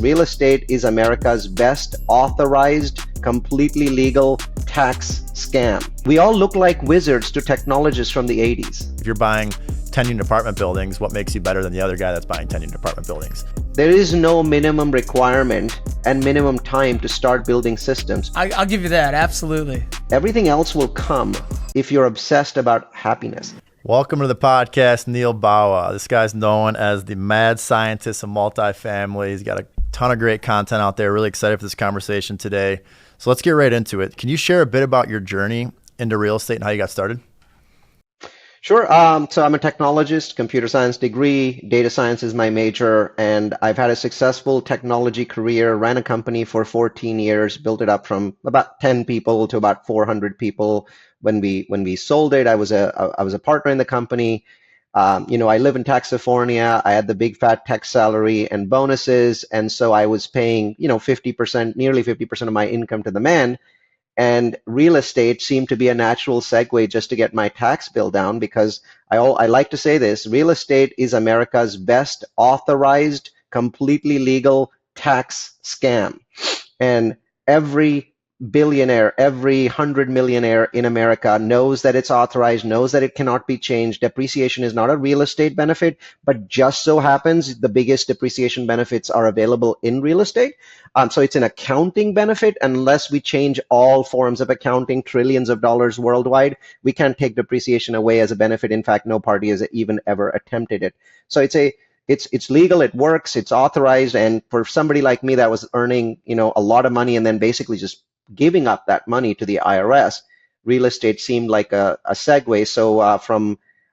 real estate is America's best authorized, completely legal tax scam. We all look like wizards to technologists from the 80s. If you're buying 10-unit apartment buildings, what makes you better than the other guy that's buying 10-unit apartment buildings? There is no minimum requirement and minimum time to start building systems. I'll give you that, absolutely. Everything else will come if you're obsessed about happiness. Welcome to the podcast, Neal Bawa. This guy's known as the Mad Scientist of Multifamily. He's got a ton of great content out there. Really excited for this conversation today. So let's get right into it. Can you share a bit about your journey into real estate and how you got started? Sure. So I'm a technologist, computer science degree, data science is my major, and I've had a successful technology career, ran a company for 14 years, built it up from about 10 people to about 400 people. When we sold it, I was a partner in the company. I live in California. I had the big fat tech salary and bonuses, and so I was paying, 50%, nearly 50% of my income to the man. And real estate seemed to be a natural segue just to get my tax bill down, because I like to say this: real estate is America's best authorized, completely legal tax scam. And every billionaire, every 100 millionaire in America knows that it's authorized, knows that it cannot be changed. Depreciation is not a real estate benefit, but just so happens the biggest depreciation benefits are available in real estate. So it's an accounting benefit. Unless we change all forms of accounting, trillions of dollars worldwide, we can't take depreciation away as a benefit. In fact, no party has even ever attempted it. So it's legal, it works, it's authorized, and for somebody like me that was earning, a lot of money and then basically just giving up that money to the IRS, real estate seemed like a segue. So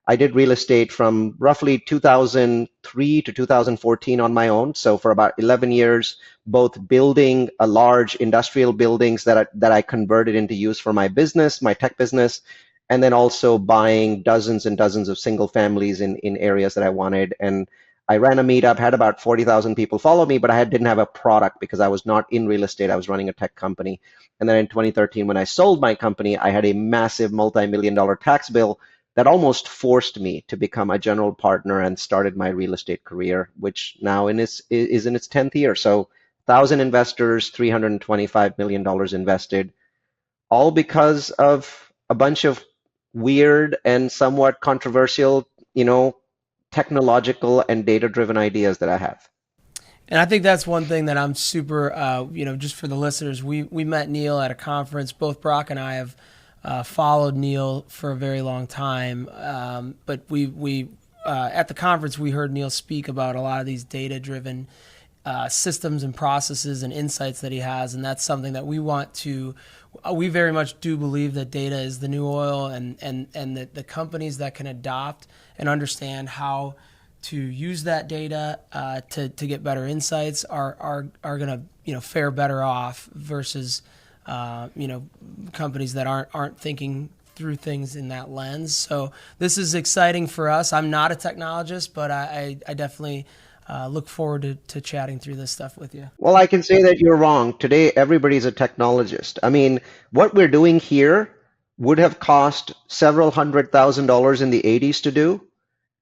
I did real estate from roughly 2003 to 2014 on my own. So for about 11 years, both building a large industrial buildings that I converted into use for my business, my tech business, and then also buying dozens and dozens of single families in areas that I wanted. And I ran a meetup, had about 40,000 people follow me, but I didn't have a product because I was not in real estate. I was running a tech company. And then in 2013, when I sold my company, I had a massive multi-million-dollar tax bill that almost forced me to become a general partner and started my real estate career, which now is in its 10th year. So 1,000 investors, $325 million invested, all because of a bunch of weird and somewhat controversial, technological and data-driven ideas that I have. And I think that's one thing that I'm super, just for the listeners, we met Neal at a conference. Both Brock and I have followed Neal for a very long time. But we at the conference, we heard Neal speak about a lot of these data-driven systems and processes and insights that he has. And that's something that we very much do believe that data is the new oil, and that the companies that can adopt and understand how to use that data to get better insights are going to fare better off versus companies that aren't thinking through things in that lens. So this is exciting for us. I'm not a technologist, but I definitely look forward to chatting through this stuff with you. Well, I can say that you're wrong. Today, everybody's a technologist. I mean, what we're doing here would have cost several $100,000 in the 80s to do.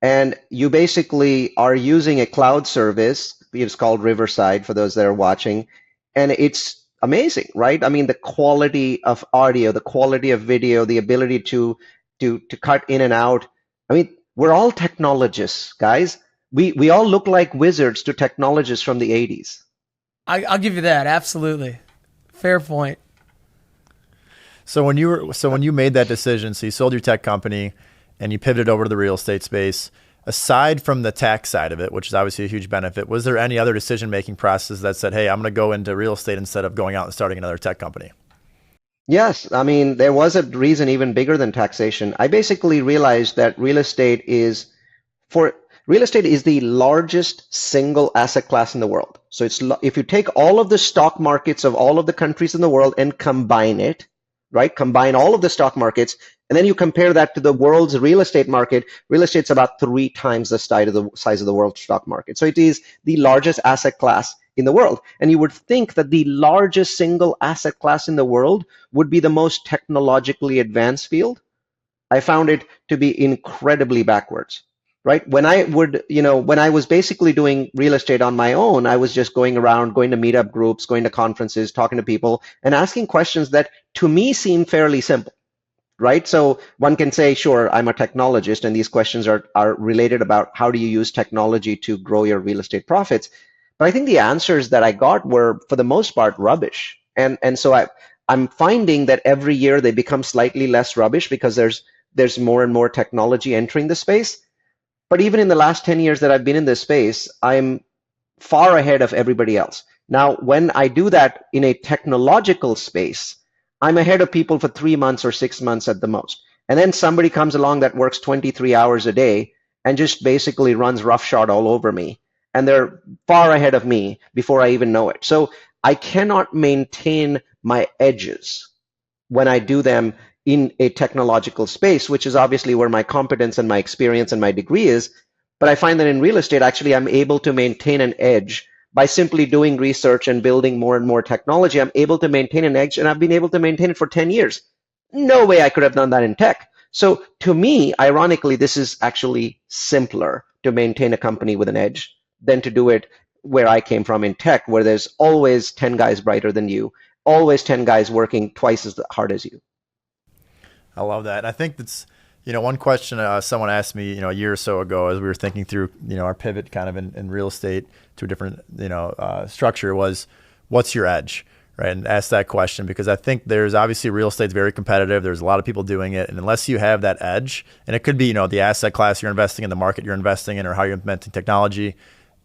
And you basically are using a cloud service. It's called Riverside for those that are watching. And it's amazing, right? I mean, the quality of audio, the quality of video, the ability to cut in and out. I mean, we're all technologists, guys. We all look like wizards to technologists from the 80s. I'll give you that. Absolutely. Fair point. So when you made that decision, so you sold your tech company and you pivoted over to the real estate space, aside from the tax side of it, which is obviously a huge benefit, was there any other decision-making process that said, hey, I'm going to go into real estate instead of going out and starting another tech company? Yes. I mean, there was a reason even bigger than taxation. I basically realized that real estate is the largest single asset class in the world. So if you take all of the stock markets of all of the countries in the world and combine it, right? Combine all of the stock markets, and then you compare that to the world's real estate market. Real estate's about 3 times the size of the world's stock market. So it is the largest asset class in the world. And you would think that the largest single asset class in the world would be the most technologically advanced field. I found it to be incredibly backwards. right? When I was basically doing real estate on my own, I was just going around, going to meetup groups, going to conferences, talking to people, and asking questions that to me seem fairly simple, right? So one can say, sure, I'm a technologist, and these questions are related about how do you use technology to grow your real estate profits. But I think the answers that I got were, for the most part, rubbish. And so I'm finding that every year they become slightly less rubbish because there's more and more technology entering the space. But even in the last 10 years that I've been in this space, I'm far ahead of everybody else. Now, when I do that in a technological space, I'm ahead of people for 3 months or 6 months at the most. And then somebody comes along that works 23 hours a day and just basically runs roughshod all over me. And they're far ahead of me before I even know it. So I cannot maintain my edges when I do them in a technological space, which is obviously where my competence and my experience and my degree is. But I find that in real estate, actually, I'm able to maintain an edge by simply doing research and building more and more technology. I'm able to maintain an edge, and I've been able to maintain it for 10 years. No way I could have done that in tech. So to me, ironically, this is actually simpler to maintain a company with an edge than to do it where I came from in tech, where there's always 10 guys brighter than you, always 10 guys working twice as hard as you. I love that. I think that's, one question someone asked me, a year or so ago as we were thinking through, our pivot kind of in real estate to a different, structure was, what's your edge, right? And ask that question because I think there's obviously real estate's very competitive. There's a lot of people doing it. And unless you have that edge, and it could be, the asset class you're investing in, the market you're investing in, or how you're implementing technology.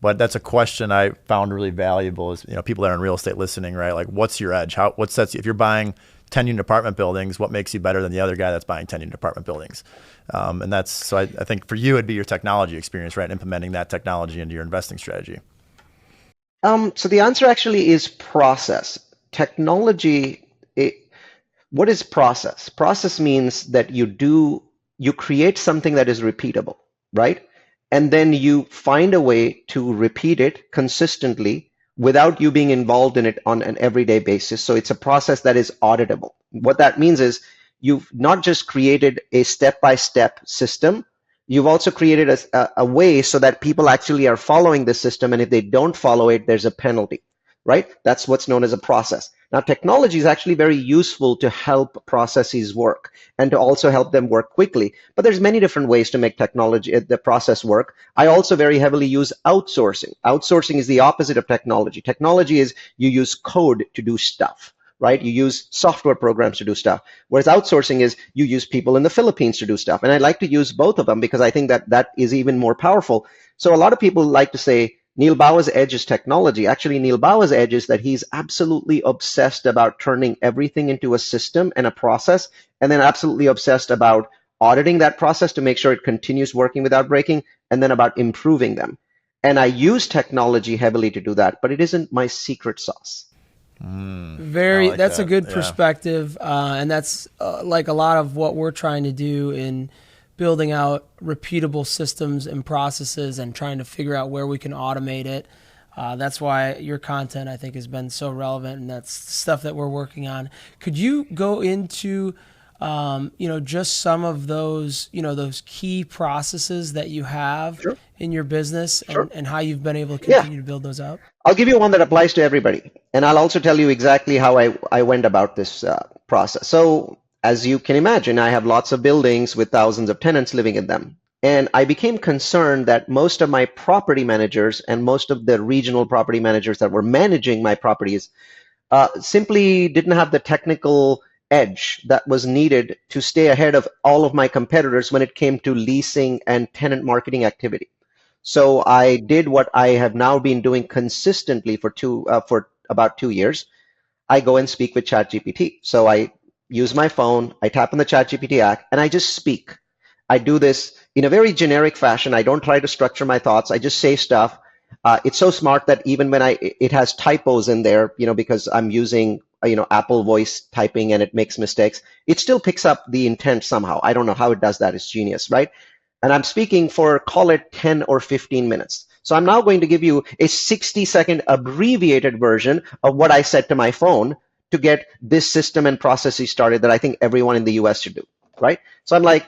But that's a question I found really valuable is, people that are in real estate listening, right? Like, what's your edge? What sets you, if you're buying 10-unit apartment buildings, what makes you better than the other guy that's buying 10-unit apartment buildings? And that's, so I think for you, it'd be your technology experience, right? Implementing that technology into your investing strategy. So the answer actually is process. Technology, what is process? Process means that you create something that is repeatable, right? And then you find a way to repeat it consistently without you being involved in it on an everyday basis. So it's a process that is auditable. What that means is you've not just created a step-by-step system, you've also created a way so that people actually are following the system, and if they don't follow it, there's a penalty, right? That's what's known as a process. Now, technology is actually very useful to help processes work and to also help them work quickly. But there's many different ways to make technology, the process work. I also very heavily use outsourcing. Outsourcing is the opposite of technology. Technology is you use code to do stuff, right? You use software programs to do stuff. Whereas outsourcing is you use people in the Philippines to do stuff. And I like to use both of them because I think that is even more powerful. So a lot of people like to say, Neal Bawa's edge is technology. Actually, Neal Bawa's edge is that he's absolutely obsessed about turning everything into a system and a process, and then absolutely obsessed about auditing that process to make sure it continues working without breaking, and then about improving them. And I use technology heavily to do that, but it isn't my secret sauce. That's a good perspective. And that's like a lot of what we're trying to do in building out repeatable systems and processes and trying to figure out where we can automate it. That's why your content, I think, has been so relevant, and that's stuff that we're working on. Could you go into, just some of those, those key processes that you have Sure. in your business and, Sure. and how you've been able to continue to build those out? I'll give you one that applies to everybody, and I'll also tell you exactly how I went about this process. So, as you can imagine, I have lots of buildings with thousands of tenants living in them. And I became concerned that most of my property managers and most of the regional property managers that were managing my properties simply didn't have the technical edge that was needed to stay ahead of all of my competitors when it came to leasing and tenant marketing activity. So I did what I have now been doing consistently for about 2 years. I go and speak with ChatGPT. So I use my phone, I tap on the ChatGPT app, and I just speak. I do this in a very generic fashion. I don't try to structure my thoughts. I just say stuff. It's so smart that even when it has typos in there, because I'm using, Apple voice typing and it makes mistakes, it still picks up the intent somehow. I don't know how it does that. It's genius, right? And I'm speaking for, call it 10 or 15 minutes. So I'm now going to give you a 60-second abbreviated version of what I said to my phone to get this system and processes started that I think everyone in the US should do, right? So I'm like,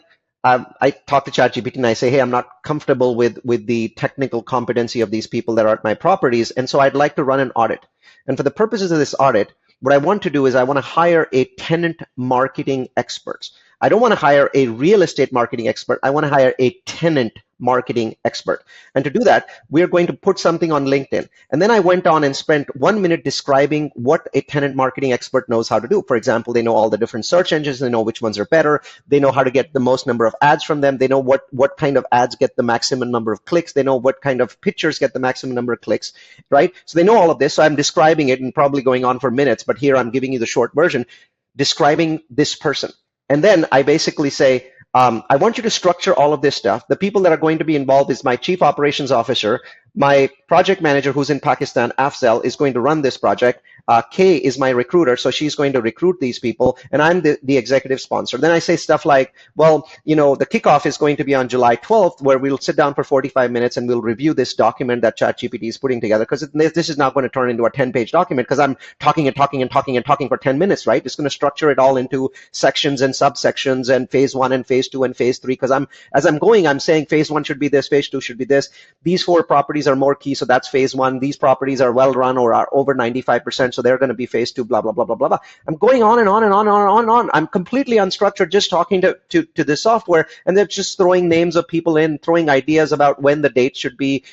I talk to ChatGPT and I say, hey, I'm not comfortable with the technical competency of these people that are at my properties, and so I'd like to run an audit. And for the purposes of this audit, what I want to do is I want to hire a tenant marketing expert. I don't want to hire a real estate marketing expert. I want to hire a tenant marketing expert. And to do that, we are going to put something on LinkedIn. And then I went on and spent 1 minute describing what a tenant marketing expert knows how to do. For example, they know all the different search engines. They know which ones are better. They know how to get the most number of ads from them. They know what kind of ads get the maximum number of clicks. They know what kind of pictures get the maximum number of clicks, right? So they know all of this. So I'm describing it and probably going on for minutes, but here I'm giving you the short version, describing this person. And then I basically say, I want you to structure all of this stuff. The people that are going to be involved is my chief operations officer, my project manager who's in Pakistan, Afzal, is going to run this project. Kay is my recruiter, so she's going to recruit these people, and I'm the executive sponsor. Then I say stuff like, well, the kickoff is going to be on July 12th, where we'll sit down for 45 minutes and we'll review this document that ChatGPT is putting together, because this is not going to turn into a 10-page document because I'm talking and talking and talking and talking for 10 minutes, right? It's going to structure it all into sections and subsections and phase 1 and phase 2 and phase 3, because as I'm going, I'm saying phase 1 should be this, phase 2 should be this. These 4 properties are more key, so that's phase 1. These properties are well run or are over 95%, so they're going to be phase 2, blah, blah, blah, blah, blah, blah. I'm going on and on and on and on and on. I'm completely unstructured, just talking to this software, and they're just throwing names of people in, throwing ideas about when the date should be,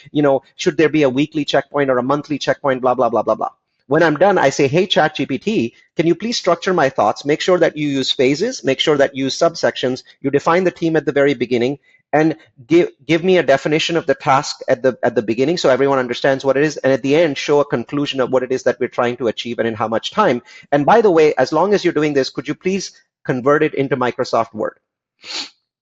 should there be a weekly checkpoint or a monthly checkpoint, blah, blah, blah, blah, blah. When I'm done, I say, hey, ChatGPT, can you please structure my thoughts? Make sure that you use phases, make sure that you use subsections, you define the team at the very beginning, and give me a definition of the task at the beginning so everyone understands what it is, and at the end, show a conclusion of what it is that we're trying to achieve and in how much time. And by the way, as long as you're doing this, could you please convert it into Microsoft Word?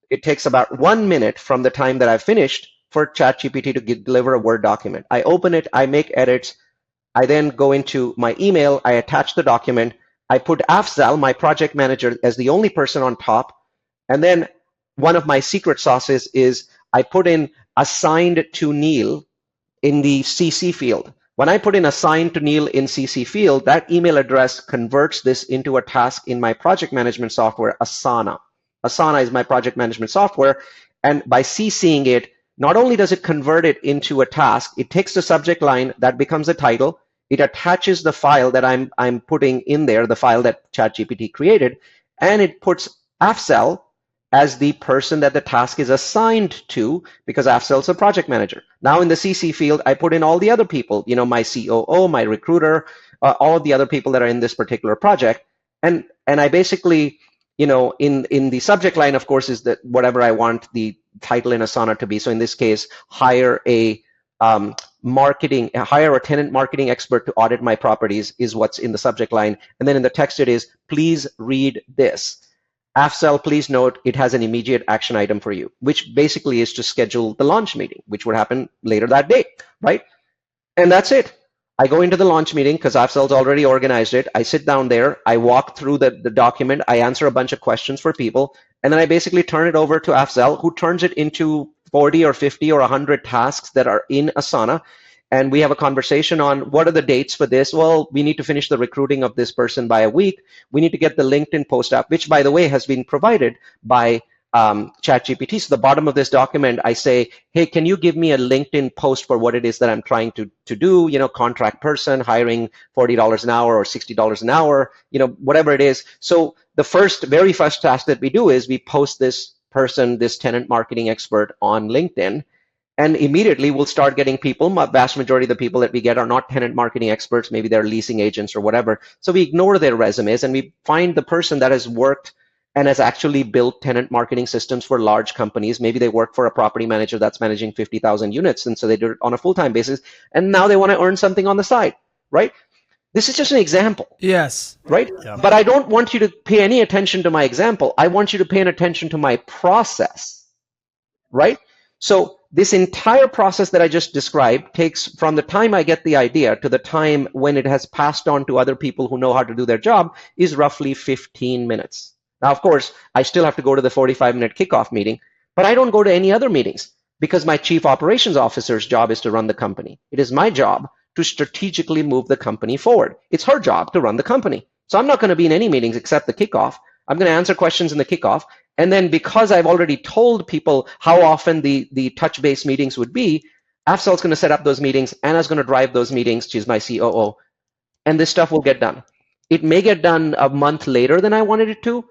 It takes about 1 minute from the time that I've finished for ChatGPT to deliver a Word document. I open it, I make edits, I then go into my email, I attach the document, I put Afzal, my project manager, as the only person on top, and then one of my secret sauces is I put in assigned to Neal in the CC field. When I put in assigned to Neal in CC field, that email address converts this into a task in my project management software, Asana. Asana is my project management software, and by CCing it, not only does it convert it into a task, it takes the subject line, that becomes a title, it attaches the file that I'm putting in there, the file that ChatGPT created, and it puts Afzal as the person that the task is assigned to, because Afzal's a project manager. Now in the CC field, I put in all the other people, my COO, my recruiter, all of the other people that are in this particular project, and I basically, in the subject line, of course, is that whatever I want the title in Asana to be. So in this case, hire a tenant marketing expert to audit my properties is what's in the subject line. And then in the text it is, please read this. Afzal, please note it has an immediate action item for you, which basically is to schedule the launch meeting, which would happen later that day, right? And that's it. I go into the launch meeting because Afzal's already organized it. I sit down there, I walk through the document, I answer a bunch of questions for people, and then I basically turn it over to Afzal, who turns it into 40 or 50 or 100 tasks that are in Asana. And we have a conversation on what are the dates for this? Well, we need to finish the recruiting of this person by a week. We need to get the LinkedIn post up, which, by the way, has been provided by ChatGPT. So the bottom of this document, I say, hey, can you give me a LinkedIn post for what it is that I'm trying to do? Contract person, hiring $40 an hour or $60 an hour, whatever it is. So the very first task that we do is we post this person, this tenant marketing expert, on LinkedIn. And immediately we'll start getting people. Vast majority of the people that we get are not tenant marketing experts. Maybe they're leasing agents or whatever. So we ignore their resumes and we find the person that has worked and has actually built tenant marketing systems for large companies. Maybe they work for a property manager that's managing 50,000 units. And so they do it on a full-time basis. And now they want to earn something on the side, right? This is just an example. Yes. Right? Yeah. But I don't want you to pay any attention to my example. I want you to pay attention to my process, right? So this entire process that I just described takes from the time I get the idea to the time when it has passed on to other people who know how to do their job is roughly 15 minutes. Now, of course, I still have to go to the 45-minute kickoff meeting, but I don't go to any other meetings because my chief operations officer's job is to run the company. It is my job to strategically move the company forward. It's her job to run the company. So I'm not going to be in any meetings except the kickoff. I'm going to answer questions in the kickoff. And then because I've already told people how often the touch base meetings would be, Afzal's going to set up those meetings. Anna's going to drive those meetings. She's my COO. And this stuff will get done. It may get done a month later than I wanted it to,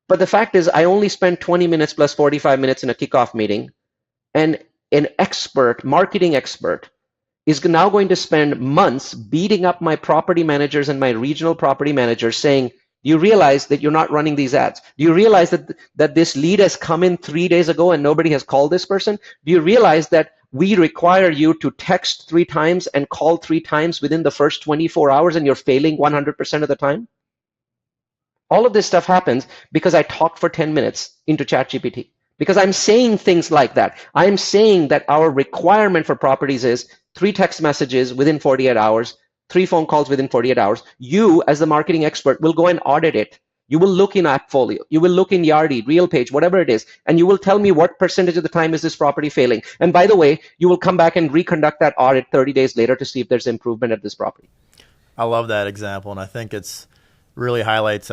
but the fact is I only spent 20 minutes plus 45 minutes in a kickoff meeting, and an expert, marketing expert, is now going to spend months beating up my property managers and my regional property managers saying, do you realize that you're not running these ads? Do you realize that this lead has come in 3 days ago and nobody has called this person? Do you realize that we require you to text 3 times and call 3 times within the first 24 hours and you're failing 100% of the time? All of this stuff happens because I talked for 10 minutes into ChatGPT. Because I'm saying things like that. I'm saying that our requirement for properties is 3 text messages within 48 hours, 3 phone calls within 48 hours. You, as the marketing expert, will go and audit it. You will look in Appfolio. You will look in Yardi, RealPage, whatever it is, and you will tell me what percentage of the time is this property failing. And by the way, you will come back and reconduct that audit 30 days later to see if there's improvement at this property. I love that example, and I think it's really highlights,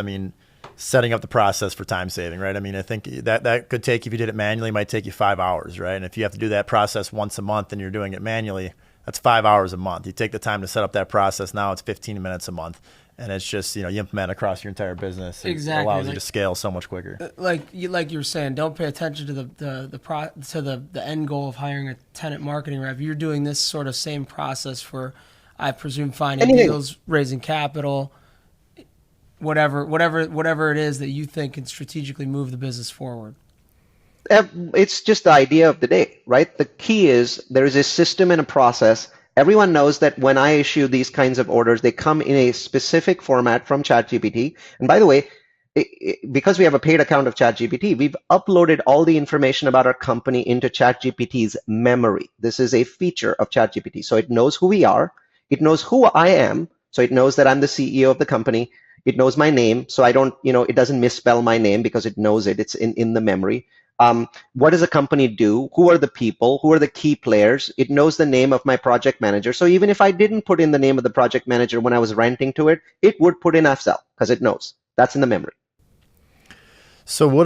setting up the process for time saving, right? I think that could take, if you did it manually, might take you 5 hours, right? And if you have to do that process once a month and you're doing it manually, that's 5 hours a month. You take the time to set up that process. Now it's 15 minutes a month. And it's just, you implement across your entire business. Exactly. It allows you to scale so much quicker. Like you were saying, don't pay attention to the end goal of hiring a tenant marketing rep. You're doing this sort of same process for, I presume, finding deals, raising capital, whatever it is that you think can strategically move the business forward. It's just the idea of the day, right? The key is there is a system and a process. Everyone knows that when I issue these kinds of orders, they come in a specific format from ChatGPT. And by the way, because we have a paid account of ChatGPT, we've uploaded all the information about our company into ChatGPT's memory. This is a feature of ChatGPT. So it knows who we are. It knows who I am. So it knows that I'm the CEO of the company. It knows my name. So I don't, it doesn't misspell my name because it knows it. It's in the memory. What does a company do? Who are the people? Who are the key players? It knows the name of my project manager. So even if I didn't put in the name of the project manager when I was renting to it, it would put in Afzal because it knows. That's in the memory. So with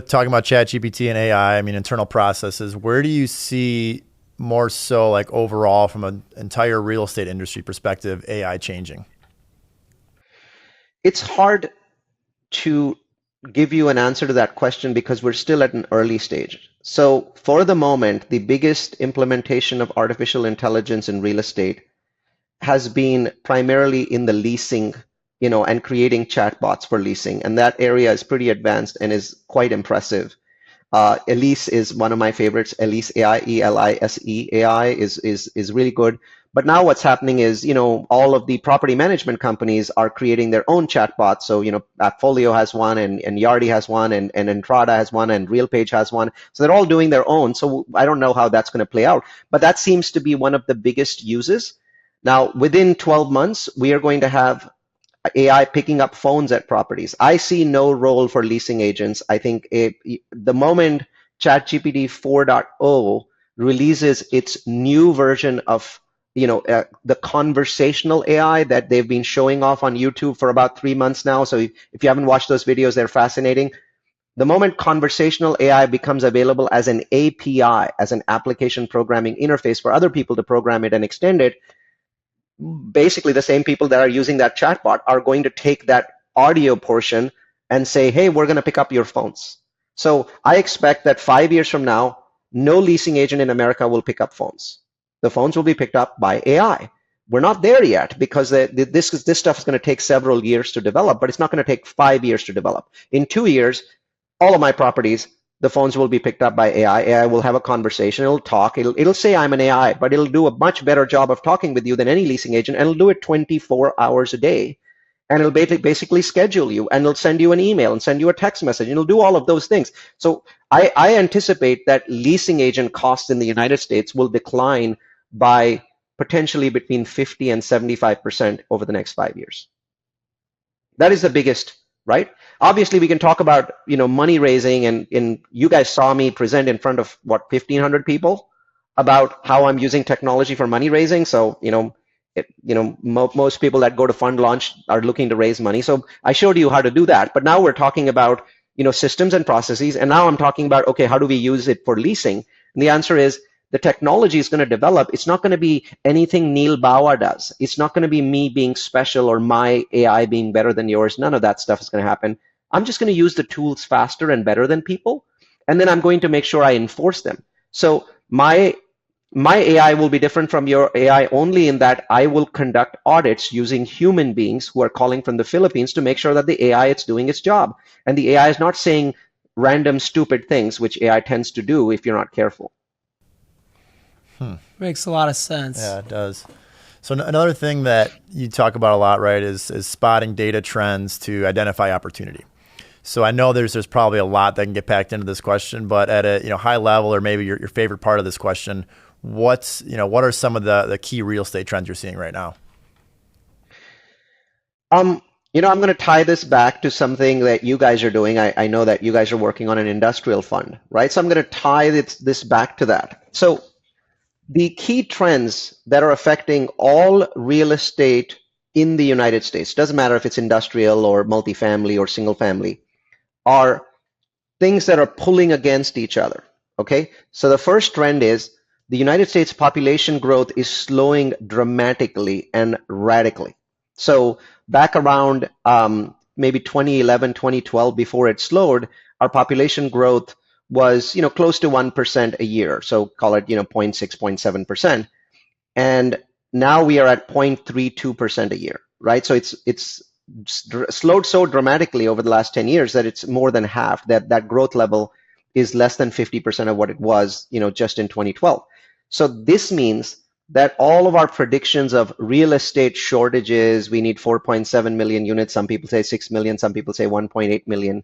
talking about ChatGPT and AI, internal processes, where do you see more so like overall from an entire real estate industry perspective, AI changing? It's hard to give you an answer to that question because we're still at an early stage. So for the moment, the biggest implementation of artificial intelligence in real estate has been primarily in the leasing, and creating chatbots for leasing. And that area is pretty advanced and is quite impressive. Elise is one of my favorites. Elise AI, ELISE AI is really good. But now what's happening is, all of the property management companies are creating their own chatbots. So, Appfolio has one, and Yardi has one, and Entrada has one, and RealPage has one. So they're all doing their own. So I don't know how that's going to play out. But that seems to be one of the biggest uses. Now, within 12 months, we are going to have AI picking up phones at properties. I see no role for leasing agents. I think the moment ChatGPT 4.0 releases its new version of the conversational AI that they've been showing off on YouTube for about 3 months now. So if you haven't watched those videos, they're fascinating. The moment conversational AI becomes available as an API, as an application programming interface for other people to program it and extend it, basically the same people that are using that chatbot are going to take that audio portion and say, hey, we're going to pick up your phones. So I expect that 5 years from now, no leasing agent in America will pick up phones. The phones will be picked up by AI. We're not there yet because this stuff is going to take several years to develop, but it's not going to take 5 years to develop. In 2 years, all of my properties, the phones will be picked up by AI. AI will have a conversation. It'll talk. It'll say I'm an AI, but it'll do a much better job of talking with you than any leasing agent, and it'll do it 24 hours a day. And it'll basically schedule you, and it'll send you an email and send you a text message, and it'll do all of those things. So I anticipate that leasing agent costs in the United States will decline by potentially between 50 and 75% over the next 5 years. That is the biggest, right? Obviously, we can talk about money raising, and you guys saw me present in front of 1,500 people about how I'm using technology for money raising. So most people that go to fund launch are looking to raise money. So I showed you how to do that. But now we're talking about systems and processes. And now I'm talking about, okay, how do we use it for leasing? And the answer is the technology is going to develop. It's not going to be anything Neal Bawa does. It's not going to be me being special or my AI being better than yours. None of that stuff is going to happen. I'm just going to use the tools faster and better than people. And then I'm going to make sure I enforce them. So my AI will be different from your AI only in that I will conduct audits using human beings who are calling from the Philippines to make sure that the AI is doing its job. And the AI is not saying random stupid things, which AI tends to do if you're not careful. Makes a lot of sense. Yeah, it does. So another thing that you talk about a lot, right, is spotting data trends to identify opportunity. So I know there's probably a lot that can get packed into this question, but at a high level, or maybe your favorite part of this question, what are some of the key real estate trends you're seeing right now? I'm going to tie this back to something that you guys are doing. I know that you guys are working on an industrial fund, right? So I'm going to tie this back to that. So the key trends that are affecting all real estate in the United States, doesn't matter if it's industrial or multifamily or single family, are things that are pulling against each other. Okay, so the first trend is the United States population growth is slowing dramatically and radically. So back around maybe 2011, 2012, before it slowed, our population growth was close to 1% a year. So call it 0.6, 0.7%. And now we are at 0.32% a year, right? So it's slowed so dramatically over the last 10 years that it's more than half. That growth level is less than 50% of what it was, just in 2012. So this means that all of our predictions of real estate shortages, we need 4.7 million units. Some people say 6 million. Some people say 1.8 million.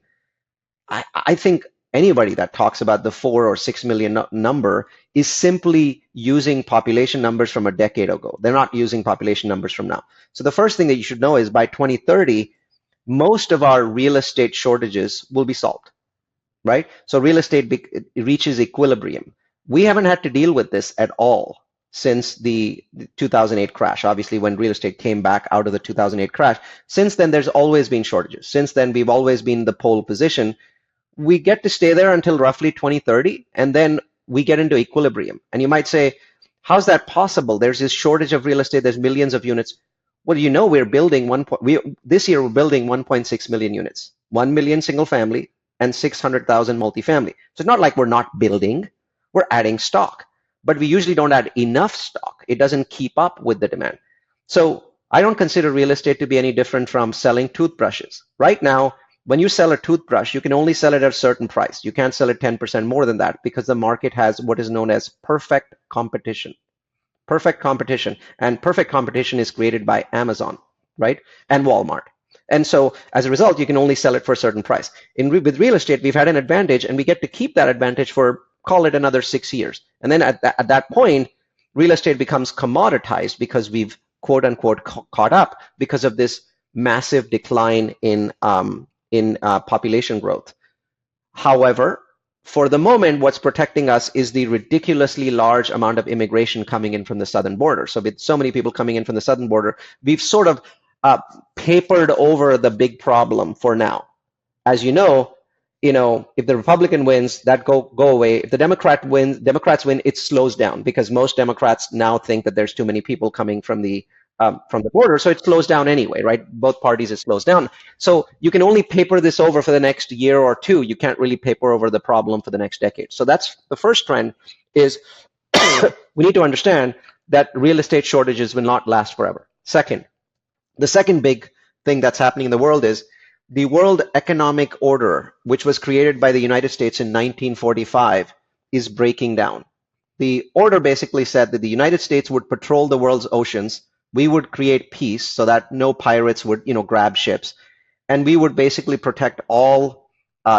I think anybody that talks about the 4 or 6 million number is simply using population numbers from a decade ago. They're not using population numbers from now. So the first thing that you should know is by 2030, most of our real estate shortages will be solved, right? So real estate reaches equilibrium. We haven't had to deal with this at all since the 2008 crash, obviously when real estate came back out of the 2008 crash. Since then, there's always been shortages. Since then, we've always been in the pole position. We get to stay there until roughly 2030, and then we get into equilibrium. And you might say, how's that possible? There's this shortage of real estate. There's millions of units. Well, we're building this year we're building 1.6 million units, 1 million single family and 600,000 multifamily. So it's not like we're not building, we're adding stock, but we usually don't add enough stock. It doesn't keep up with the demand. So I don't consider real estate to be any different from selling toothbrushes. Right now, when you sell a toothbrush, you can only sell it at a certain price. You can't sell it 10% more than that because the market has what is known as perfect competition. Perfect competition. And perfect competition is created by Amazon, right? And Walmart. And so as a result, you can only sell it for a certain price. With real estate, we've had an advantage, and we get to keep that advantage for, call it, another 6 years. And then at that point, real estate becomes commoditized because we've quote unquote caught up because of this massive decline in population growth. However, for the moment, what's protecting us is the ridiculously large amount of immigration coming in from the southern border. So with so many people coming in from the southern border, we've sort of papered over the big problem for now. As you know, if the Republican wins, that go away. If the Democrats win, it slows down because most Democrats now think that there's too many people coming from the border, so it slows down anyway, right? Both parties, it slows down. So you can only paper this over for the next year or two. You can't really paper over the problem for the next decade. So that's the first trend is we need to understand that real estate shortages will not last forever. The second big thing that's happening in the world is the World Economic Order, which was created by the United States in 1945, is breaking down. The order basically said that the United States would patrol the world's oceans. We would create peace so that no pirates would, grab ships. And we would basically protect all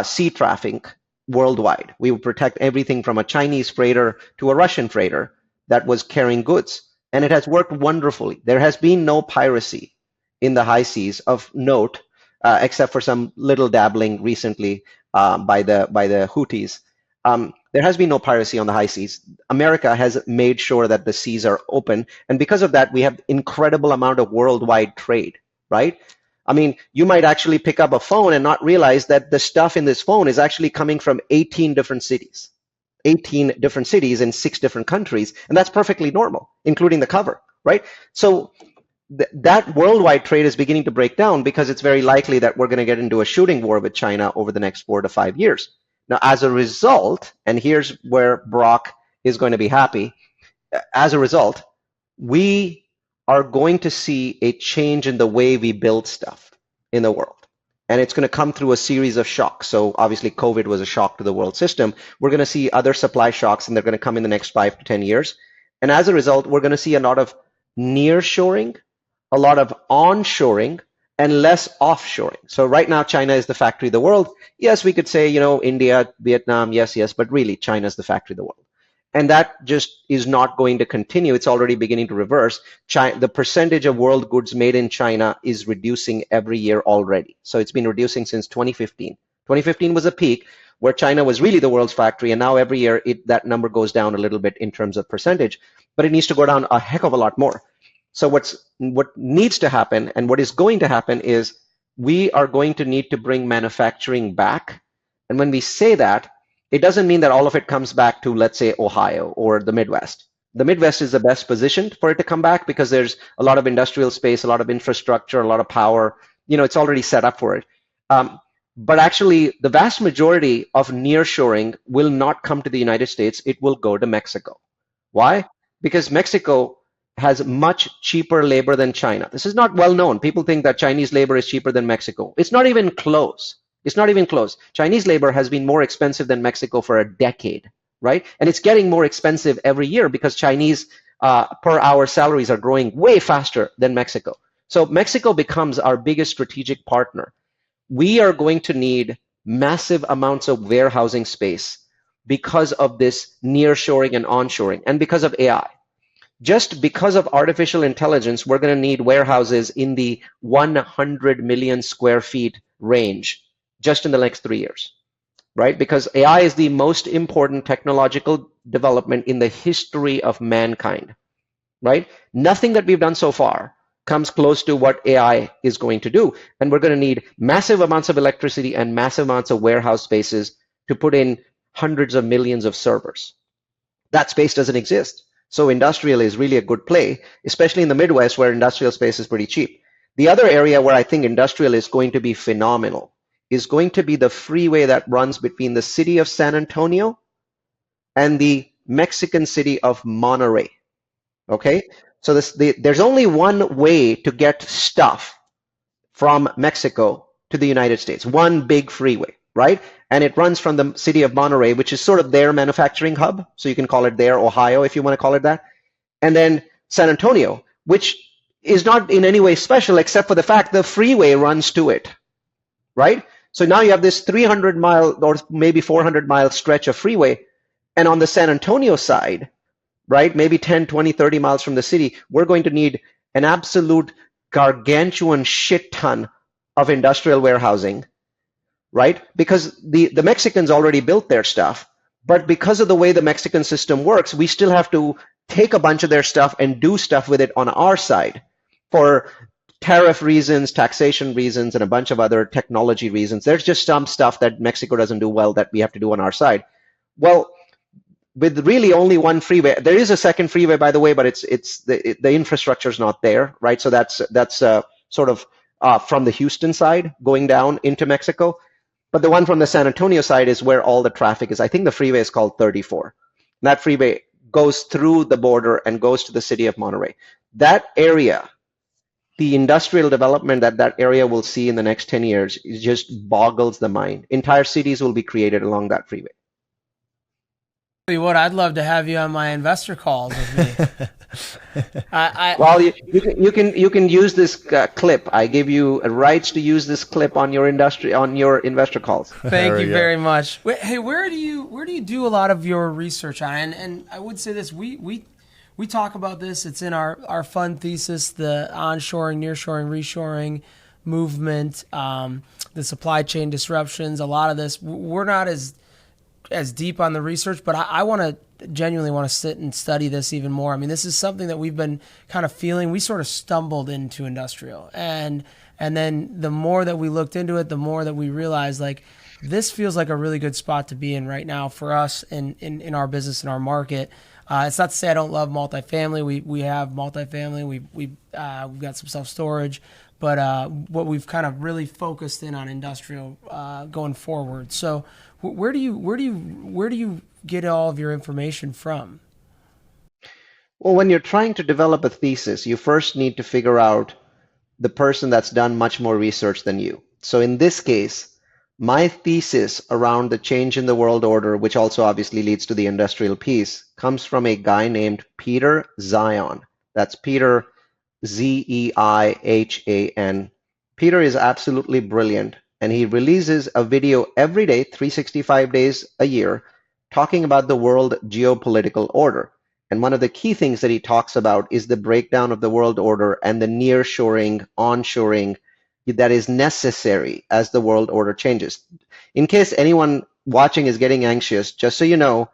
sea traffic worldwide. We would protect everything from a Chinese freighter to a Russian freighter that was carrying goods. And it has worked wonderfully. There has been no piracy in the high seas of note, except for some little dabbling recently by the Houthis. There has been no piracy on the high seas. America has made sure that the seas are open. And because of that, we have incredible amount of worldwide trade, right? I mean, you might actually pick up a phone and not realize that the stuff in this phone is actually coming from 18 different cities. 18 different cities in 6 different countries, and that's perfectly normal, including the cover, right? So that worldwide trade is beginning to break down because it's very likely that we're going to get into a shooting war with China over the next 4 to 5 years. Now, as a result, and here's where Brock is going to be happy, as a result, we are going to see a change in the way we build stuff in the world. And it's going to come through a series of shocks. So obviously COVID was a shock to the world system. We're going to see other supply shocks, and they're going to come in the next 5 to 10 years. And as a result, we're going to see a lot of nearshoring, a lot of onshoring, and less offshoring. So right now, China is the factory of the world. Yes, we could say, India, Vietnam, yes, but really China is the factory of the world. And that just is not going to continue. It's already beginning to reverse. The percentage of world goods made in China is reducing every year already. So it's been reducing since 2015. 2015 was a peak where China was really the world's factory, and now every year that number goes down a little bit in terms of percentage, but it needs to go down a heck of a lot more. So what needs to happen and what is going to happen is we are going to need to bring manufacturing back. And when we say that, it doesn't mean that all of it comes back to, let's say, Ohio or the Midwest. The Midwest is the best positioned for it to come back because there's a lot of industrial space, a lot of infrastructure, a lot of power. It's already set up for it. But actually, the vast majority of nearshoring will not come to the United States. It will go to Mexico. Why? Because Mexico has much cheaper labor than China. This is not well known. People think that Chinese labor is cheaper than Mexico. It's not even close. It's not even close. Chinese labor has been more expensive than Mexico for a decade, right? And it's getting more expensive every year because Chinese per hour salaries are growing way faster than Mexico. So Mexico becomes our biggest strategic partner. We are going to need massive amounts of warehousing space because of this nearshoring and onshoring and because of AI. Just because of artificial intelligence, we're going to need warehouses in the 100 million square feet range just in the next 3 years, right? Because AI is the most important technological development in the history of mankind, right? Nothing that we've done so far comes close to what AI is going to do. And we're going to need massive amounts of electricity and massive amounts of warehouse spaces to put in hundreds of millions of servers. That space doesn't exist. So industrial is really a good play, especially in the Midwest where industrial space is pretty cheap. The other area where I think industrial is going to be phenomenal is going to be the freeway that runs between the city of San Antonio and the Mexican city of Monterrey. Okay? So there's only one way to get stuff from Mexico to the United States, one big freeway, right? And it runs from the city of Monterrey, which is sort of their manufacturing hub. So you can call it their Ohio if you want to call it that. And then San Antonio, which is not in any way special except for the fact the freeway runs to it, right? So now you have this 300-mile or maybe 400-mile stretch of freeway. And on the San Antonio side, right, maybe 10, 20, 30 miles from the city, we're going to need an absolute gargantuan shit ton of industrial warehousing, right? Because the Mexicans already built their stuff. But because of the way the Mexican system works, we still have to take a bunch of their stuff and do stuff with it on our side for tariff reasons, taxation reasons, and a bunch of other technology reasons. There's just some stuff that Mexico doesn't do well that we have to do on our side. Well, with really only one freeway, there is a second freeway, by the way, but the infrastructure is not there, right? So that's sort of from the Houston side going down into Mexico. But the one from the San Antonio side is where all the traffic is. I think the freeway is called 34. And that freeway goes through the border and goes to the city of Monterrey. That area, the industrial development that area will see in the next 10 years, it just boggles the mind. Entire cities will be created along that freeway. What I'd love to have you on my investor calls with me. Well, you can use this clip. I give you rights to use this clip on your investor calls. Thank you very much. Hey, where do you do a lot of your research on? And I would say this: we talk about this. It's in our fund thesis: the onshoring, nearshoring, reshoring movement, the supply chain disruptions. A lot of this, we're not as deep on the research, but I want to genuinely want to sit and study this even more. I mean, this is something that we've been kind of feeling. We sort of stumbled into industrial, and then the more that we looked into it, the more that we realized like this feels like a really good spot to be in right now for us in our business, in our market. It's not to say I don't love multifamily. We have multifamily. We've got some self-storage, but what we've kind of really focused in on industrial going forward. So where do you get all of your information from? Well, when you're trying to develop a thesis, you first need to figure out the person that's done much more research than you. So in this case, my thesis around the change in the world order, which also obviously leads to the industrial piece, comes from a guy named Peter Zeihan. That's Peter, Zeihan. Peter is absolutely brilliant, and he releases a video every day, 365 days a year, talking about the world geopolitical order. And one of the key things that he talks about is the breakdown of the world order and the nearshoring, onshoring that is necessary as the world order changes. In case anyone watching is getting anxious, just so you know,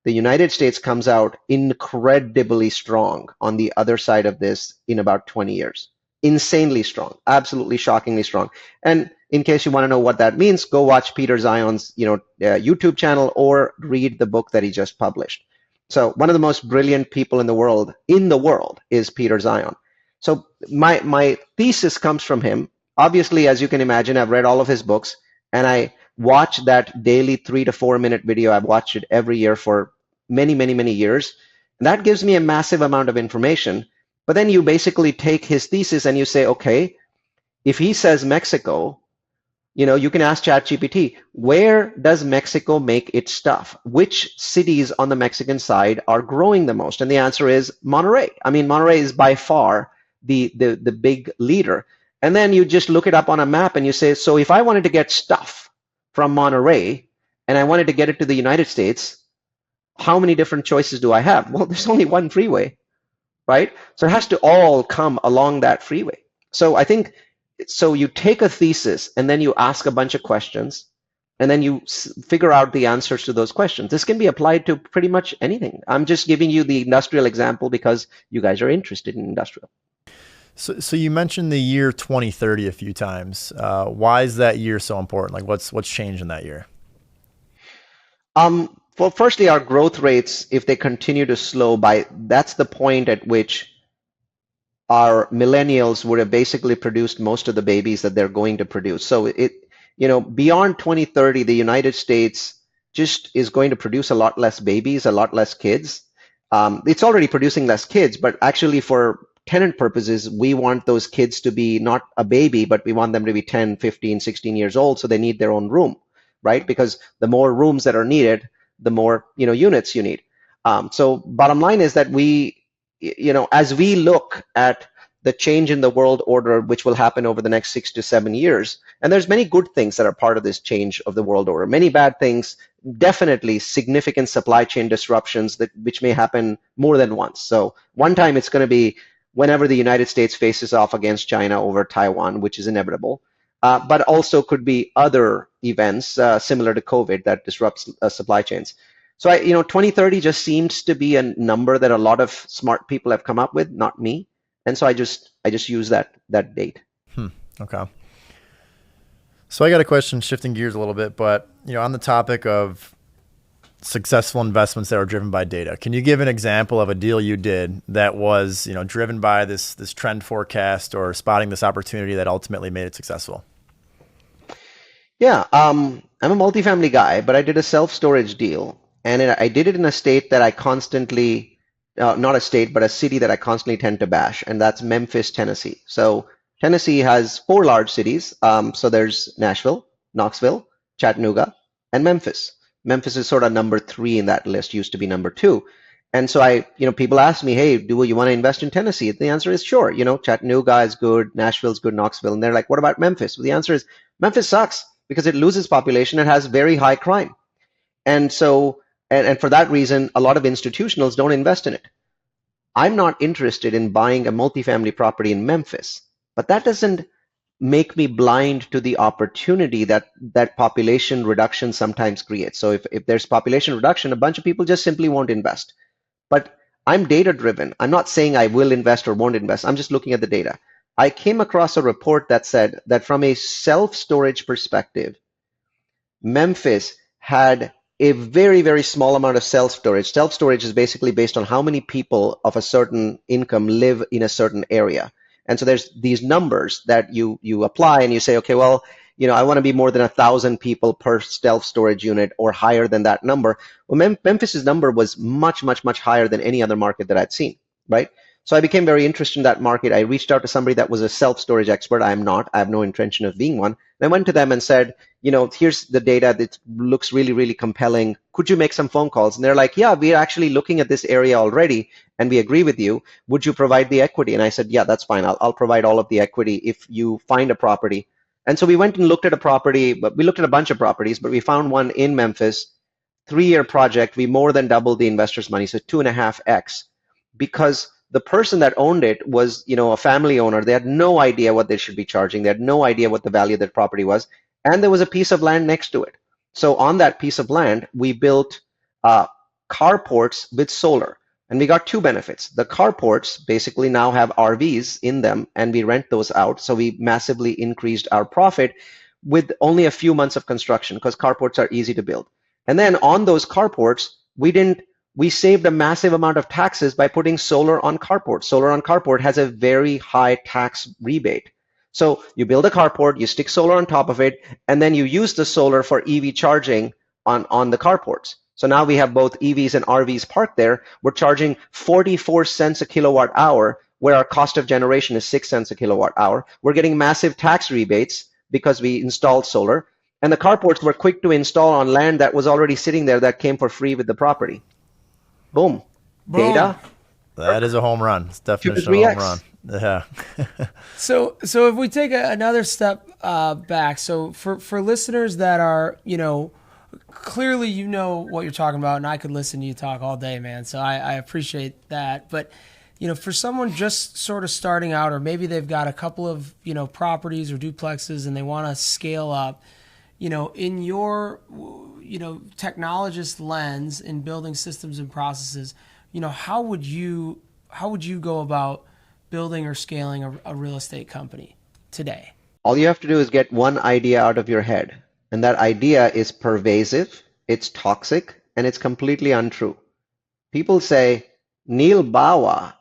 the United States comes out incredibly strong on the other side of this in about 20 years. Insanely strong, absolutely shockingly strong. And in case you want to know what that means, go watch Peter Zeihan's YouTube channel or read the book that he just published. So one of the most brilliant people in the world is Peter Zeihan. So my thesis comes from him. Obviously, as you can imagine, I've read all of his books, and I watch that daily 3 to 4 minute video. I've watched it every year for many, many, many years. And that gives me a massive amount of information. But then you basically take his thesis and you say, okay, if he says Mexico, you can ask ChatGPT, where does Mexico make its stuff? Which cities on the Mexican side are growing the most? And the answer is Monterrey. I mean, Monterrey is by far the big leader. And then you just look it up on a map and you say, so if I wanted to get stuff from Monterrey and I wanted to get it to the United States, how many different choices do I have? Well, there's only one freeway, right? So it has to all come along that freeway. So I think, so you take a thesis and then you ask a bunch of questions and then you figure out the answers to those questions. This can be applied to pretty much anything. I'm just giving you the industrial example because you guys are interested in industrial. So you mentioned the year 2030 a few times. Why is that year so important? Like what's changed in that year? Well, firstly, our growth rates, if they continue to slow that's the point at which our millennials would have basically produced most of the babies that they're going to produce. So beyond 2030, the United States just is going to produce a lot less babies, a lot less kids. It's already producing less kids, but actually for tenant purposes, we want those kids to be not a baby, but we want them to be 10, 15, 16 years old, so they need their own room, right? Because the more rooms that are needed, the more units you need. So bottom line is that as we look at the change in the world order, which will happen over the next 6 to 7 years, and there's many good things that are part of this change of the world order, many bad things, definitely significant supply chain disruptions which may happen more than once. So one time it's going to be whenever the United States faces off against China over Taiwan, which is inevitable, but also could be other events similar to COVID that disrupts supply chains. So 2030 just seems to be a number that a lot of smart people have come up with, not me. And so I just use that date. Okay. So I got a question, shifting gears a little bit, but on the topic of successful investments that are driven by data, can you give an example of a deal you did that was driven by this trend forecast or spotting this opportunity that ultimately made it successful? Yeah, I'm a multifamily guy, but I did a self-storage deal, and I did it in a state that I constantly, not a state, but a city that I constantly tend to bash, and that's Memphis, Tennessee. So Tennessee has 4 large cities. So there's Nashville, Knoxville, Chattanooga, and Memphis. Memphis is sort of number 3 in that list, used to be number 2. And so people ask me, hey, do you want to invest in Tennessee? The answer is sure. Chattanooga is good, Nashville's good, Knoxville. And they're like, what about Memphis? Well, the answer is Memphis sucks because it loses population. It has very high crime. And so, and for that reason, a lot of institutionals don't invest in it. I'm not interested in buying a multifamily property in Memphis, but that doesn't make me blind to the opportunity that population reduction sometimes creates. So if there's population reduction, a bunch of people just simply won't invest. But I'm data driven. I'm not saying I will invest or won't invest. I'm just looking at the data. I came across a report that said that from a self-storage perspective, Memphis had a very, very small amount of self-storage. Self-storage is basically based on how many people of a certain income live in a certain area. And so there's these numbers that you apply and you say, okay, well, I want to be more than 1,000 people per self-storage unit or higher than that number. Well, Memphis's number was much, much, much higher than any other market that I'd seen, right? So I became very interested in that market. I reached out to somebody that was a self-storage expert. I am not. I have no intention of being one. And I went to them and said, here's the data that looks really, really compelling. Could you make some phone calls? And they're like, yeah, we're actually looking at this area already, and we agree with you. Would you provide the equity? And I said, yeah, that's fine. I'll provide all of the equity if you find a property. And so we went and looked at a property, but we looked at a bunch of properties, but we found one in Memphis, 3-year project. We more than doubled the investor's money, so 2.5x, because the person that owned it was, a family owner. They had no idea what they should be charging. They had no idea what the value of that property was. And there was a piece of land next to it. So on that piece of land, we built carports with solar. And we got 2 benefits. The carports basically now have RVs in them, and we rent those out. So we massively increased our profit with only a few months of construction, because carports are easy to build. And then on those carports, we saved a massive amount of taxes by putting solar on carport. Solar on carport has a very high tax rebate. So you build a carport, you stick solar on top of it, and then you use the solar for EV charging on the carports. So now we have both EVs and RVs parked there. We're charging 44 cents a kilowatt hour, where our cost of generation is 6 cents a kilowatt hour. We're getting massive tax rebates because we installed solar. And the carports were quick to install on land that was already sitting there that came for free with the property. Boom. Boom. Data. That is a home run. It's definition of a home run. Yeah. So if we take another step back, so for listeners that are, clearly what you're talking about, and I could listen to you talk all day, man. So I appreciate that. But, for someone just sort of starting out, or maybe they've got a couple of, properties or duplexes and they want to scale up, in your, technologist lens in building systems and processes, how would you go about building or scaling a real estate company today? All you have to do is get one idea out of your head. And that idea is pervasive, it's toxic, and it's completely untrue. People say, Neal Bawa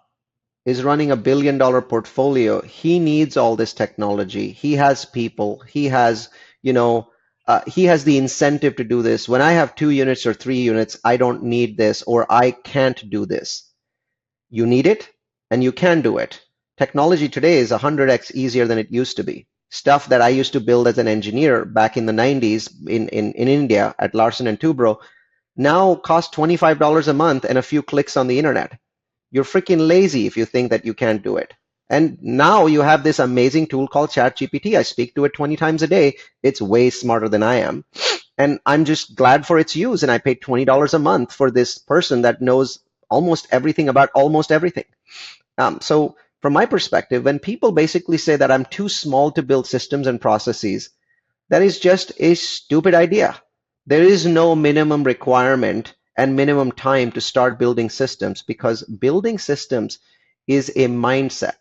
is running $1 billion portfolio. He needs all this technology. He has people. He has, he has the incentive to do this. When I have 2 units or 3 units, I don't need this, or I can't do this. You need it, and you can do it. Technology today is 100x easier than it used to be. Stuff that I used to build as an engineer back in the 90s in India at Larsen and Toubro now costs $25 a month and a few clicks on the internet. You're freaking lazy if you think that you can't do it. And now you have this amazing tool called ChatGPT. I speak to it 20 times a day. It's way smarter than I am. And I'm just glad for its use. And I paid $20 a month for this person that knows almost everything about almost everything. So from my perspective, when people basically say that I'm too small to build systems and processes, that is just a stupid idea. There is no minimum requirement and minimum time to start building systems, because building systems is a mindset,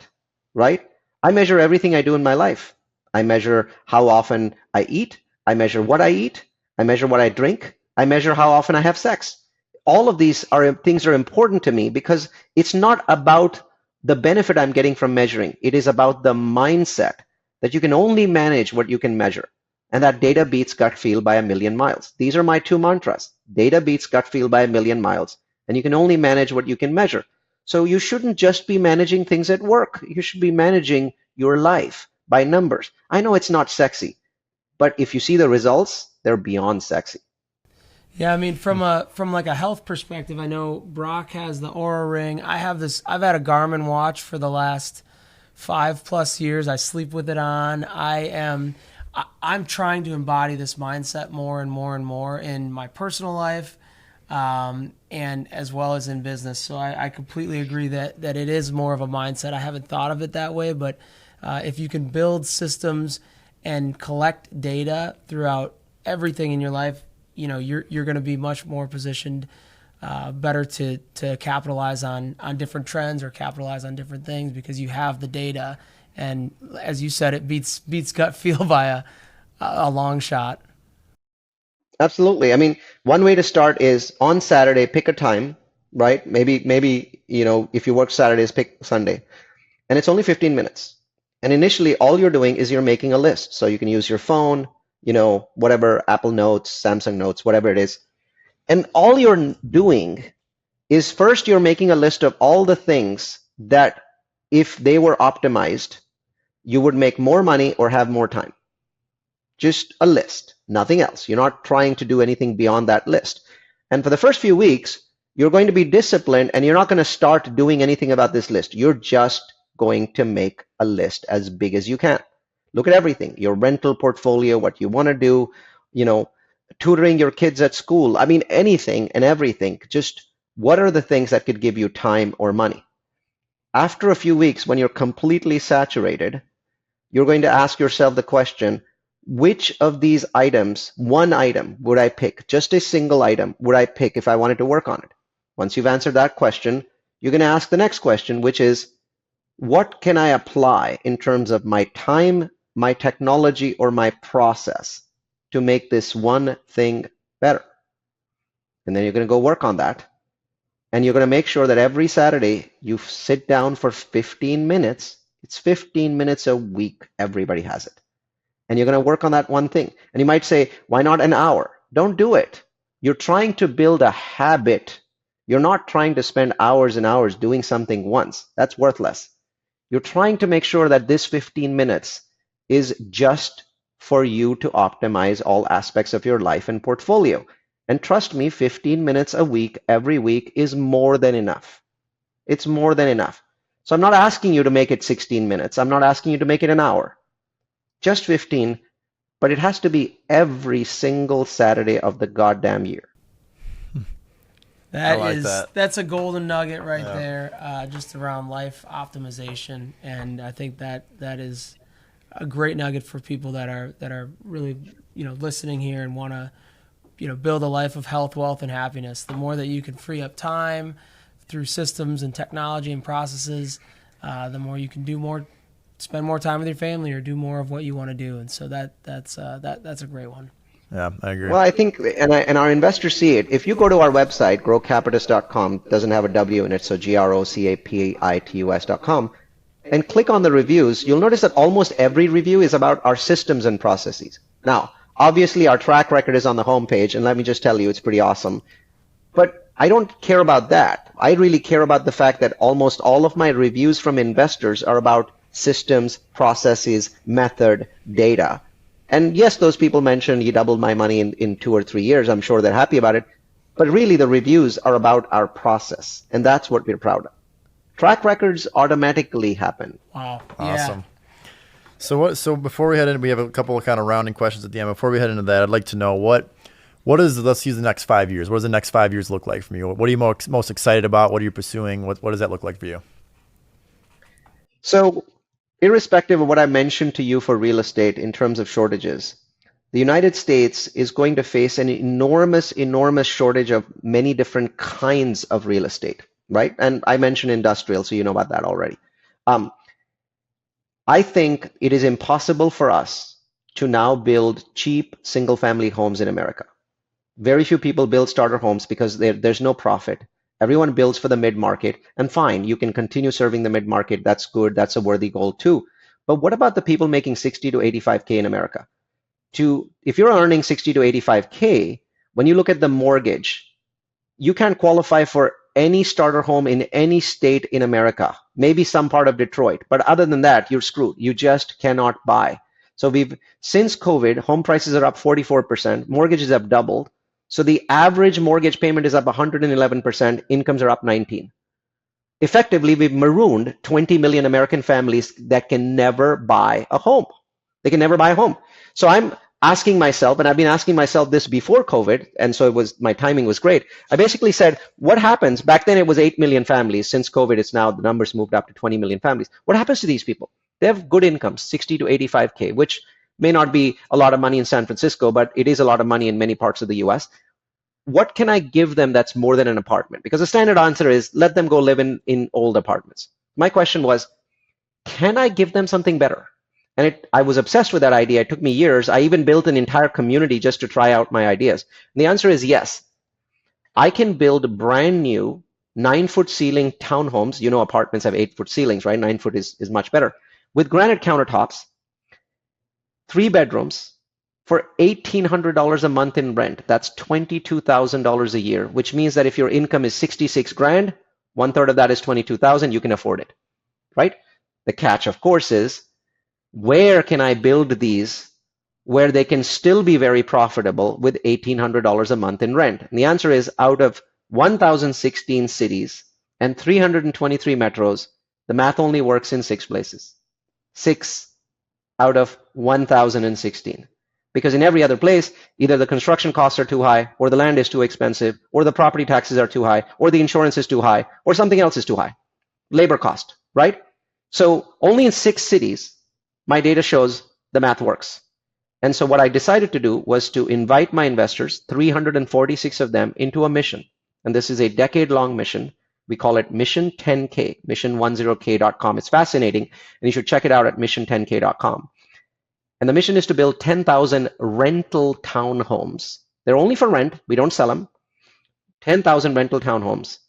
right? I measure everything I do in my life. I measure how often I eat. I measure what I eat. I measure what I drink. I measure how often I have sex. All of these things are important to me, because it's not about the benefit I'm getting from measuring. It is about the mindset that you can only manage what you can measure. And that data beats gut feel by 1,000,000 miles. These are my 2 mantras. Data beats gut feel by 1,000,000 miles. And you can only manage what you can measure. So you shouldn't just be managing things at work. You should be managing your life by numbers. I know it's not sexy, but if you see the results, they're beyond sexy. Yeah, I mean, from like a health perspective, I know Brock has the Oura Ring. I've had a Garmin watch for the last 5+ years. I sleep with it on. I'm trying to embody this mindset more and more and more in my personal life, and as well as in business. So I completely agree that it is more of a mindset. I haven't thought of it that way, but If you can build systems and collect data throughout everything in your life, you're going to be much more positioned, better to capitalize on different trends or capitalize on different things because you have the data. And as you said, it beats gut feel by a long shot. Absolutely. I mean, one way to start is on Saturday, pick a time, right? Maybe, if you work Saturdays, pick Sunday. And it's only 15 minutes. And initially, all you're doing is you're making a list. So you can use your phone, whatever, Apple Notes, Samsung Notes, whatever it is. And all you're doing is first you're making a list of all the things that if they were optimized, you would make more money or have more time. Just a list, nothing else. You're not trying to do anything beyond that list. And for the first few weeks, you're going to be disciplined and you're not going to start doing anything about this list. You're just going to make a list as big as you can. Look at everything, your rental portfolio, what you want to do, tutoring your kids at school. I mean, anything and everything. Just what are the things that could give you time or money? After a few weeks, when you're completely saturated, you're going to ask yourself the question, which of these items, one item, would I pick? Just a single item would I pick if I wanted to work on it? Once you've answered that question, you're going to ask the next question, which is, what can I apply in terms of my time, my technology, or my process to make this one thing better? And then you're going to go work on that. And you're going to make sure that every Saturday you sit down for 15 minutes. It's 15 minutes a week. Everybody has it. And you're going to work on that one thing. And you might say, why not an hour? Don't do it. You're trying to build a habit. You're not trying to spend hours and hours doing something once. That's worthless. You're trying to make sure that this 15 minutes is just for you to optimize all aspects of your life and portfolio. And trust me, 15 minutes a week, every week is more than enough. It's more than enough. So I'm not asking you to make it 16 minutes. I'm not asking you to make it an hour. Just 15, but it has to be every single Saturday of the goddamn year. That's a golden nugget right there, just around life optimization, and I think that is a great nugget for people that are really listening here and want to build a life of health, wealth, and happiness. The more that you can free up time through systems and technology and processes, the more you can do more, spend more time with your family, or do more of what you want to do. And so that's a great one. Yeah, I agree. Well, I think, and our investors see it. If you go to our website, growcapitus.com, doesn't have a W in it, so GROCAPITUS.com, and click on the reviews, you'll notice that almost every review is about our systems and processes. Now, obviously, our track record is on the homepage, and let me just tell you, it's pretty awesome. But I don't care about that. I really care about the fact that almost all of my reviews from investors are about systems, processes, method, data. And yes, those people mentioned you doubled my money in 2 or 3 years. I'm sure they're happy about it. But really, the reviews are about our process, and that's what we're proud of. Track records automatically happen. Wow. Awesome. Yeah. So before we head in, we have a couple of kind of rounding questions at the end. Before we head into that, I'd like to know what is, let's use the next 5 years. What does the next 5 years look like for you? What are you most excited about? What are you pursuing? What does that look like for you? So, irrespective of what I mentioned to you for real estate in terms of shortages, the United States is going to face an enormous, enormous shortage of many different kinds of real estate, right? And I mentioned industrial, so you know about that already. I think it is impossible for us to now build cheap single-family homes in America. Very few people build starter homes because there's no profit. Everyone builds for the mid-market, and fine, you can continue serving the mid-market. That's good. That's a worthy goal too. But what about the people making 60 to 85K in America? If you're earning 60 to 85K, when you look at the mortgage, you can't qualify for any starter home in any state in America, maybe some part of Detroit. But other than that, you're screwed. You just cannot buy. So since COVID, home prices are up 44%, mortgages have doubled. So the average mortgage payment is up 111%, incomes are up 19%. Effectively, we've marooned 20 million American families that can never buy a home. They can never buy a home. So I'm asking myself, and I've been asking myself this before COVID, and so my timing was great. I basically said, what happens? Back then it was 8 million families. Since COVID, it's now the numbers moved up to 20 million families. What happens to these people? They have good incomes, 60 to 85K, which may not be a lot of money in San Francisco, but it is a lot of money in many parts of the US. What can I give them that's more than an apartment? Because the standard answer is let them go live in old apartments. My question was, can I give them something better? And I was obsessed with that idea. It took me years. I even built an entire community just to try out my ideas. And the answer is yes. I can build brand new 9-foot ceiling townhomes. You know, apartments have 8-foot ceilings, right? 9 foot is much better. With granite countertops, 3 bedrooms for $1,800 a month in rent. That's $22,000 a year, which means that if your income is 66 grand, 1/3 of that is 22,000, you can afford it, right? The catch, of course, is where can I build these where they can still be very profitable with $1,800 a month in rent? And the answer is out of 1,016 cities and 323 metros, the math only works in 6 places. 6 out of 1,016. Because in every other place, either the construction costs are too high, or the land is too expensive, or the property taxes are too high, or the insurance is too high, or something else is too high. Labor cost, right? So only in 6 cities, my data shows the math works. And so what I decided to do was to invite my investors, 346 of them, into a mission. And this is a decade-long mission. We call it Mission 10K, mission10k.com. It's fascinating, and you should check it out at mission10k.com. And the mission is to build 10,000 rental townhomes. They're only for rent. We don't sell them. 10,000 rental townhomes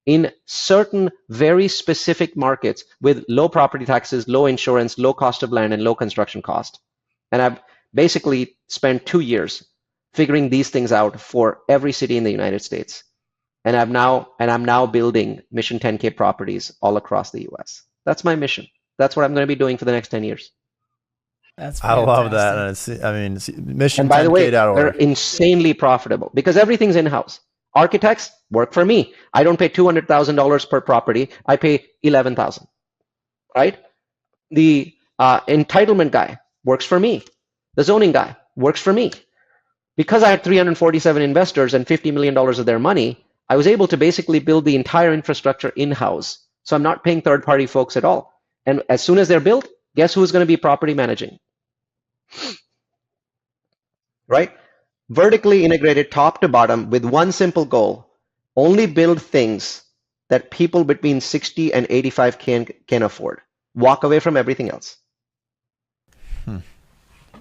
in certain very specific markets with low property taxes, low insurance, low cost of land, and low construction cost. And I've basically spent 2 years figuring these things out for every city in the United States. And I'm now building Mission 10K properties all across the US. That's my mission. That's what I'm going to be doing for the next 10 years. That's I love that. fantastic. And it's, I mean, mission10k.org. And by the way, they're insanely profitable because everything's in-house. Architects work for me. I don't pay $200,000 per property. I pay $11,000, right? The entitlement guy works for me. The zoning guy works for me. Because I had 347 investors and $50 million of their money, I was able to basically build the entire infrastructure in-house. So I'm not paying third-party folks at all. And as soon as they're built, guess who's going to be property managing? Right? Vertically integrated top to bottom with one simple goal. Only build things that people between 60 and 85 can afford. Walk away from everything else.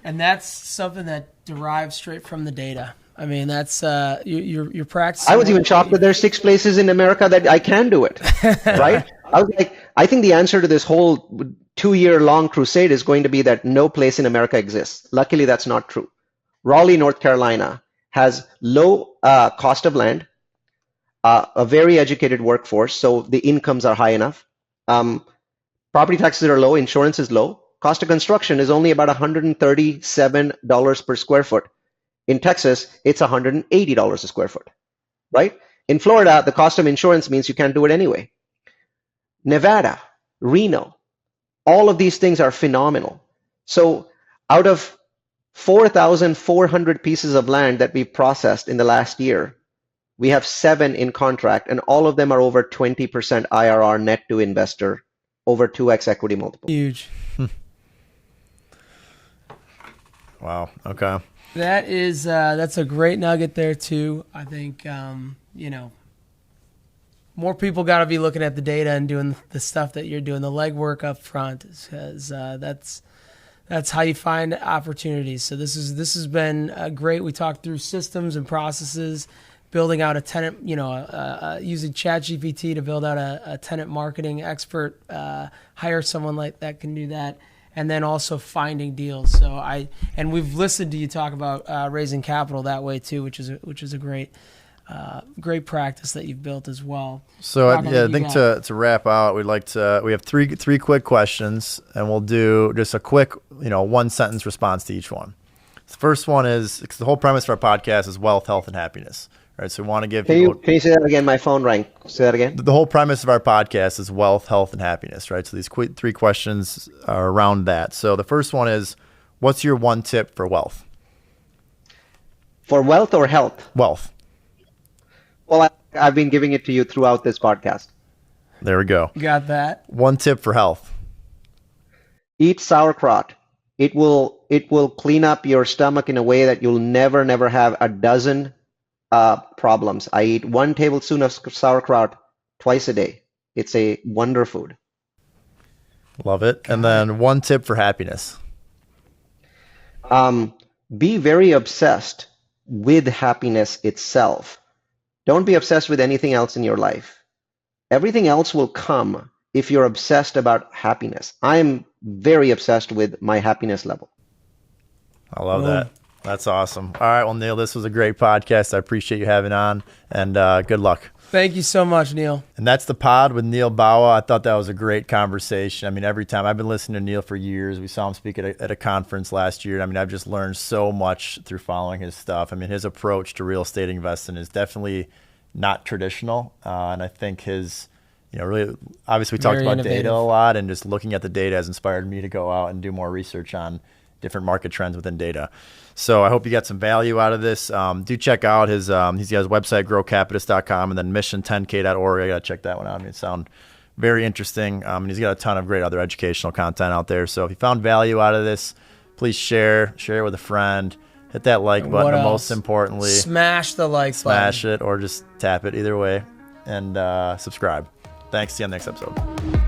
And that's something that derives straight from the data. I mean, that's you're practicing. I was even shocked that there's 6 places in America that I can do it, right? I was like, I think the answer to this whole 2-year-long crusade is going to be that no place in America exists. Luckily, that's not true. Raleigh, North Carolina has low cost of land, a very educated workforce, so the incomes are high enough. Property taxes are low, insurance is low. Cost of construction is only about $137 per square foot. In Texas, it's $180 a square foot, right? In Florida, the cost of insurance means you can't do it anyway. Nevada, Reno, all of these things are phenomenal. So out of 4,400 pieces of land that we processed in the last year, we have 7 in contract, and all of them are over 20% IRR net to investor, over 2x equity multiple. Huge. Wow. Okay. That is that's a great nugget there too. I think more people got to be looking at the data and doing the stuff that you're doing, the legwork up front, because that's how you find opportunities. So this has been great. We talked through systems and processes, building out a tenant, using ChatGPT to build out a tenant marketing expert, hire someone like that can do that. And then also finding deals. And we've listened to you talk about raising capital that way too, which is a great practice that you've built as well. So I think to wrap out, we have three quick questions, and we'll do just a quick 1-sentence response to each one. The first one is, because the whole premise of our podcast is wealth, health, and happiness. Right, so we want to give people. Can you say that again? My phone rang. Say that again. The whole premise of our podcast is wealth, health, and happiness, right? So these 3 questions are around that. So the first one is, what's your 1 tip for wealth? For wealth or health? Wealth. Well, I've been giving it to you throughout this podcast. There we go. Got that. 1 tip for health. Eat sauerkraut. It will clean up your stomach in a way that you'll never have a dozen problems. I eat 1 tablespoon of sauerkraut twice a day. It's a wonder food. Love it. And then one tip for happiness. Um, be very obsessed with happiness itself. Don't be obsessed with anything else in your life. Everything else will come if you're obsessed about happiness. I'm very obsessed with my happiness level. I love Boom. that. That's awesome. All right. Well, Neal, this was a great podcast. I appreciate you having on, and good luck. Thank you so much, Neal. And that's the pod with Neal Bawa. I thought that was a great conversation. I mean, every time I've been listening to Neal for years. We saw him speak at a conference last year. I mean, I've just learned so much through following his stuff. I mean, his approach to real estate investing is definitely not traditional. And I think his, really, obviously we talked Very about innovative. data a lot, and just looking at the data has inspired me to go out and do more research on different market trends within data. So I hope you got some value out of this. Do check out his, he's got his website, growcapitalist.com, and then mission10k.org. I got to check that one out. I mean, it sounds very interesting. And he's got a ton of great other educational content out there. So if you found value out of this, please share it with a friend, hit that like button, What and else? most importantly, Smash the like smash button. it or just tap it either way, and subscribe. Thanks. See you on the next episode.